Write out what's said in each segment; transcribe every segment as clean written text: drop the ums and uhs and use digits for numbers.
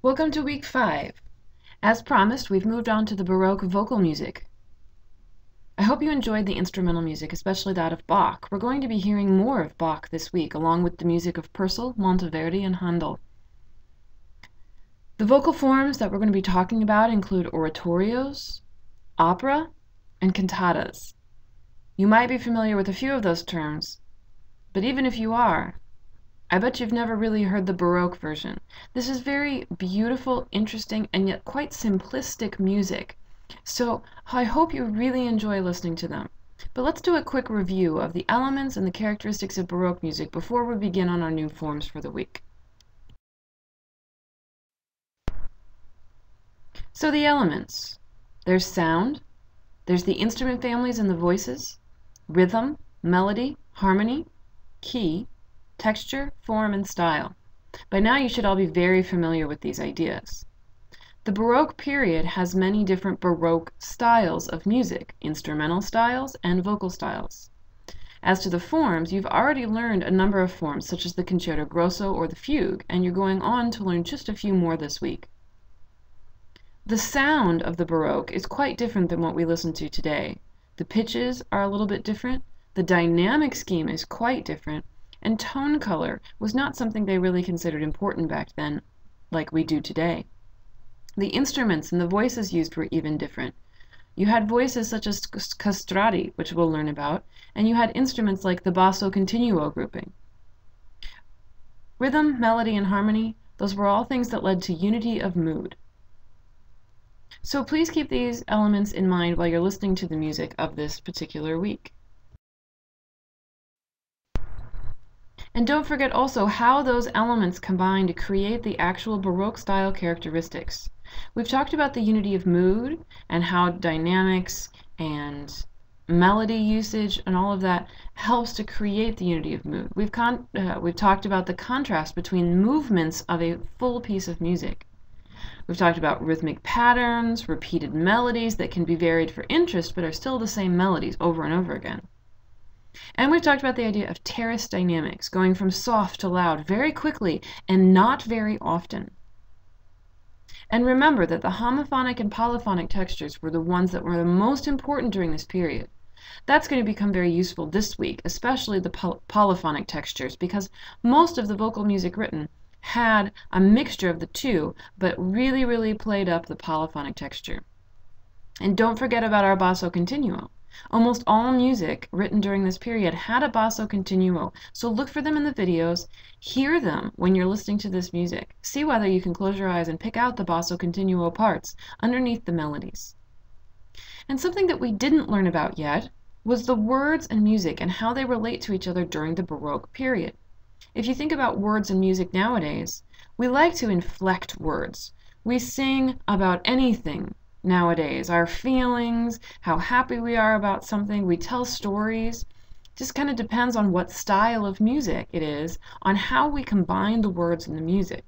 Welcome to week 5. As promised, we've moved on to the Baroque vocal music. I hope you enjoyed the instrumental music, especially that of Bach. We're going to be hearing more of Bach this week, along with the music of Purcell, Monteverdi, and Handel. The vocal forms that we're going to be talking about include oratorios, opera, and cantatas. You might be familiar with a few of those terms, but even if you are, I bet you've never really heard the Baroque version. This is very beautiful, interesting, and yet quite simplistic music. So I hope you really enjoy listening to them. But let's do a quick review of the elements and the characteristics of Baroque music before we begin on our new forms for the week. So the elements. There's sound, there's the instrument families and the voices, rhythm, melody, harmony, key, texture, form, and style. By now you should all be very familiar with these ideas. The Baroque period has many different Baroque styles of music, instrumental styles and vocal styles. As to the forms, you've already learned a number of forms such as the concerto grosso or the fugue, and you're going on to learn just a few more this week. The sound of the Baroque is quite different than what we listen to today. The pitches are a little bit different, the dynamic scheme is quite different, and tone color was not something they really considered important back then, like we do today. The instruments and the voices used were even different. You had voices such as castrati, which we'll learn about, and you had instruments like the basso continuo grouping. Rhythm, melody, and harmony, those were all things that led to unity of mood. So please keep these elements in mind while you're listening to the music of this particular week. And don't forget also how those elements combine to create the actual Baroque style characteristics. We've talked about the unity of mood and how dynamics and melody usage and all of that helps to create the unity of mood. We've talked about the contrast between movements of a full piece of music. We've talked about rhythmic patterns, repeated melodies that can be varied for interest but are still the same melodies over and over again. And we've talked about the idea of terrace dynamics, going from soft to loud very quickly and not very often. And remember that the homophonic and polyphonic textures were the ones that were the most important during this period. That's going to become very useful this week, especially the polyphonic textures, because most of the vocal music written had a mixture of the two, but really played up the polyphonic texture. And don't forget about our basso continuo. Almost all music written during this period had a basso continuo, so look for them in the videos, hear them when you're listening to this music. See whether you can close your eyes and pick out the basso continuo parts underneath the melodies. And something that we didn't learn about yet was the words and music and how they relate to each other during the Baroque period. If you think about words and music nowadays, we like to inflect words. We sing about anything nowadays, our feelings, how happy we are about something, we tell stories. Just kind of depends on what style of music it is, on how we combine the words and the music.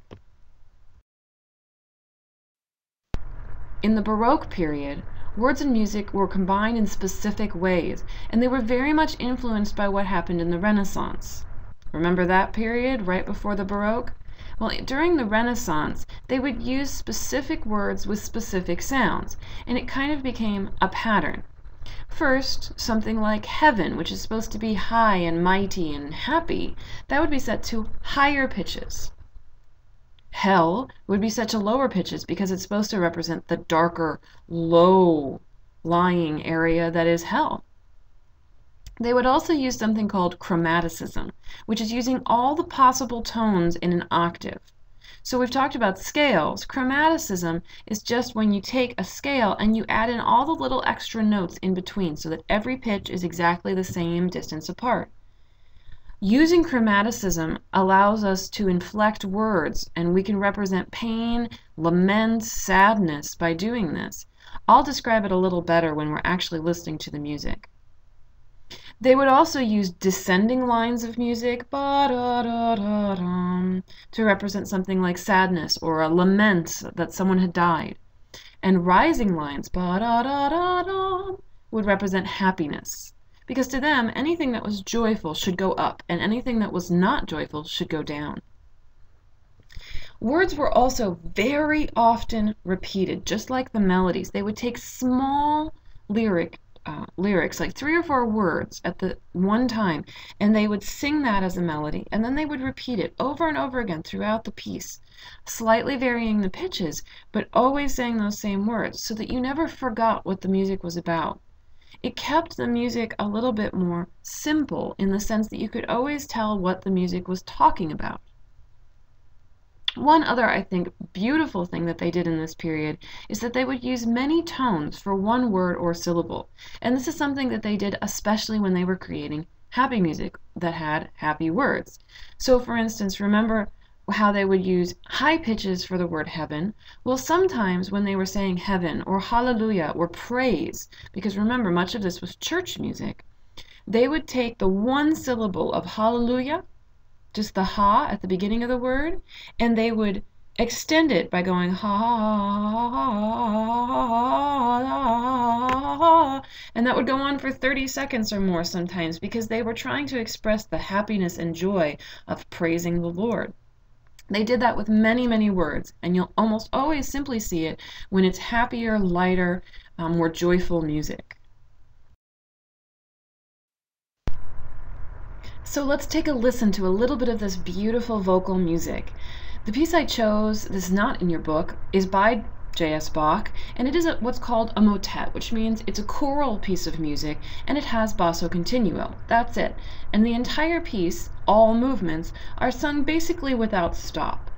In the Baroque period, words and music were combined in specific ways, and they were very much influenced by what happened in the Renaissance. Remember that period right before the Baroque? Well, during the Renaissance, they would use specific words with specific sounds, and it kind of became a pattern. First, something like heaven, which is supposed to be high and mighty and happy, that would be set to higher pitches. Hell would be set to lower pitches because it's supposed to represent the darker, low-lying area that is hell. They would also use something called chromaticism, which is using all the possible tones in an octave. So we've talked about scales. Chromaticism is just when you take a scale and you add in all the little extra notes in between so that every pitch is exactly the same distance apart. Using chromaticism allows us to inflect words, and we can represent pain, lament, sadness by doing this. I'll describe it a little better when we're actually listening to the music. They would also use descending lines of music to represent something like sadness or a lament that someone had died. And rising lines would represent happiness. Because to them, anything that was joyful should go up, and anything that was not joyful should go down. Words were also very often repeated, just like the melodies. They would take small lyrics, like 3 or 4 words at the one time, and they would sing that as a melody, and then they would repeat it over and over again throughout the piece, slightly varying the pitches, but always saying those same words, so that you never forgot what the music was about. It kept the music a little bit more simple in the sense that you could always tell what the music was talking about. One other, I think, beautiful thing that they did in this period is that they would use many tones for one word or syllable. And this is something that they did especially when they were creating happy music that had happy words. So for instance, remember how they would use high pitches for the word heaven? Well, sometimes when they were saying heaven or hallelujah or praise, because remember much of this was church music, they would take the one syllable of hallelujah, just the ha at the beginning of the word, and they would extend it by going ha, and that would go on for 30 seconds or more sometimes because they were trying to express the happiness and joy of praising the Lord. They did that with many, many words, and you'll almost always simply see it when it's happier, lighter, more joyful music. So let's take a listen to a little bit of this beautiful vocal music. The piece I chose, this is not in your book, is by J.S. Bach, and it is what's called a motet, which means it's a choral piece of music, and it has basso continuo. That's it. And the entire piece, all movements, are sung basically without stop.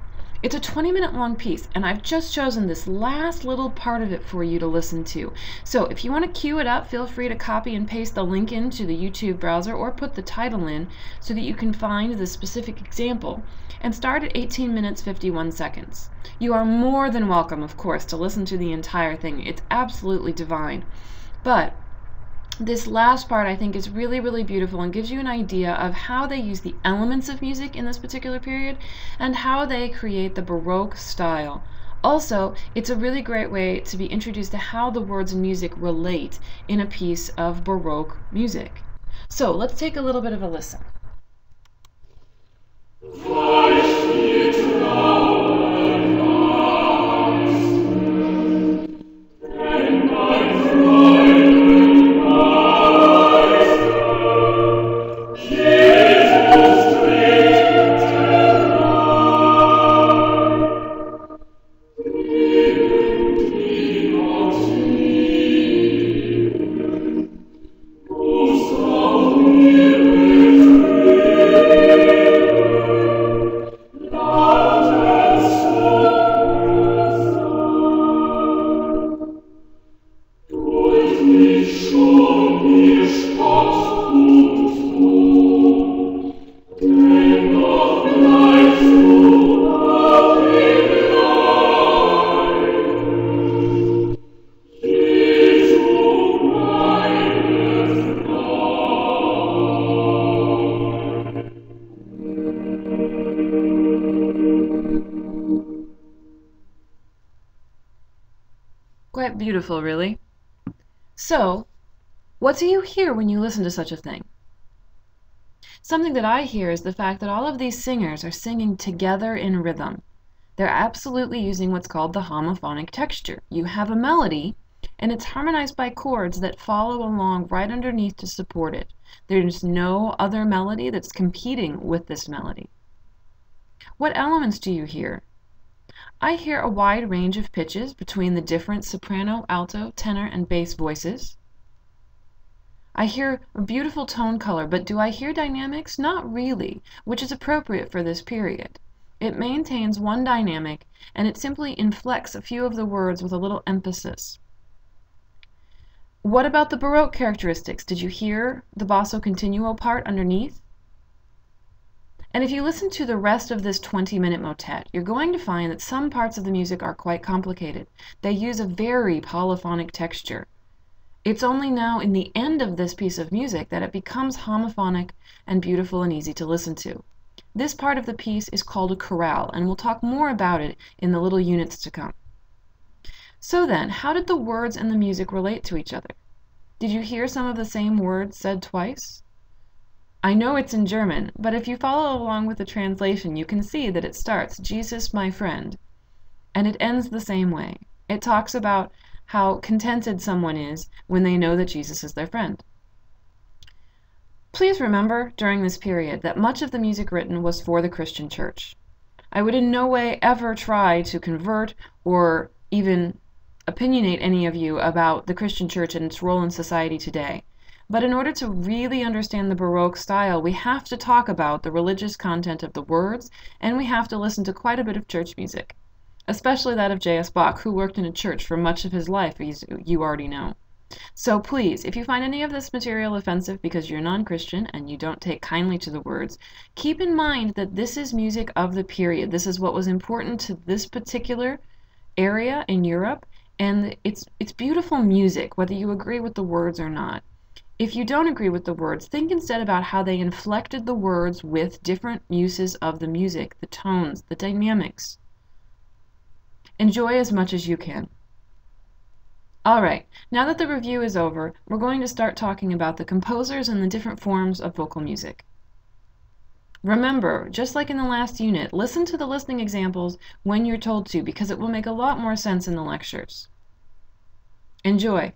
It's a 20-minute long piece, and I've just chosen this last little part of it for you to listen to. So if you want to cue it up, feel free to copy and paste the link into the YouTube browser or put the title in so that you can find the specific example, and start at 18 minutes 51 seconds. You are more than welcome, of course, to listen to the entire thing. It's absolutely divine. But this last part I think is really, really beautiful and gives you an idea of how they use the elements of music in this particular period and how they create the Baroque style. Also, it's a really great way to be introduced to how the words and music relate in a piece of Baroque music. So let's take a little bit of a listen. Quite beautiful, really. So, what do you hear when you listen to such a thing? Something that I hear is the fact that all of these singers are singing together in rhythm. They're absolutely using what's called the homophonic texture. You have a melody, and it's harmonized by chords that follow along right underneath to support it. There's no other melody that's competing with this melody. What elements do you hear? I hear a wide range of pitches between the different soprano, alto, tenor, and bass voices. I hear a beautiful tone color, but do I hear dynamics? Not really, which is appropriate for this period. It maintains one dynamic, and it simply inflects a few of the words with a little emphasis. What about the Baroque characteristics? Did you hear the basso continuo part underneath? And if you listen to the rest of this 20-minute motet, you're going to find that some parts of the music are quite complicated. They use a very polyphonic texture. It's only now in the end of this piece of music that it becomes homophonic and beautiful and easy to listen to. This part of the piece is called a chorale, and we'll talk more about it in the little units to come. So then, how did the words and the music relate to each other? Did you hear some of the same words said twice? I know it's in German, but if you follow along with the translation, you can see that it starts, Jesus, my friend, and it ends the same way. It talks about how contented someone is when they know that Jesus is their friend. Please remember during this period that much of the music written was for the Christian church. I would in no way ever try to convert or even opinionate any of you about the Christian church and its role in society today. But in order to really understand the Baroque style, we have to talk about the religious content of the words, and we have to listen to quite a bit of church music, especially that of J.S. Bach, who worked in a church for much of his life, as you already know. So please, if you find any of this material offensive because you're non-Christian and you don't take kindly to the words, keep in mind that this is music of the period. This is what was important to this particular area in Europe, and it's beautiful music, whether you agree with the words or not. If you don't agree with the words, think instead about how they inflected the words with different uses of the music, the tones, the dynamics. Enjoy as much as you can. Alright, now that the review is over, we're going to start talking about the composers and the different forms of vocal music. Remember, just like in the last unit, listen to the listening examples when you're told to, because it will make a lot more sense in the lectures. Enjoy!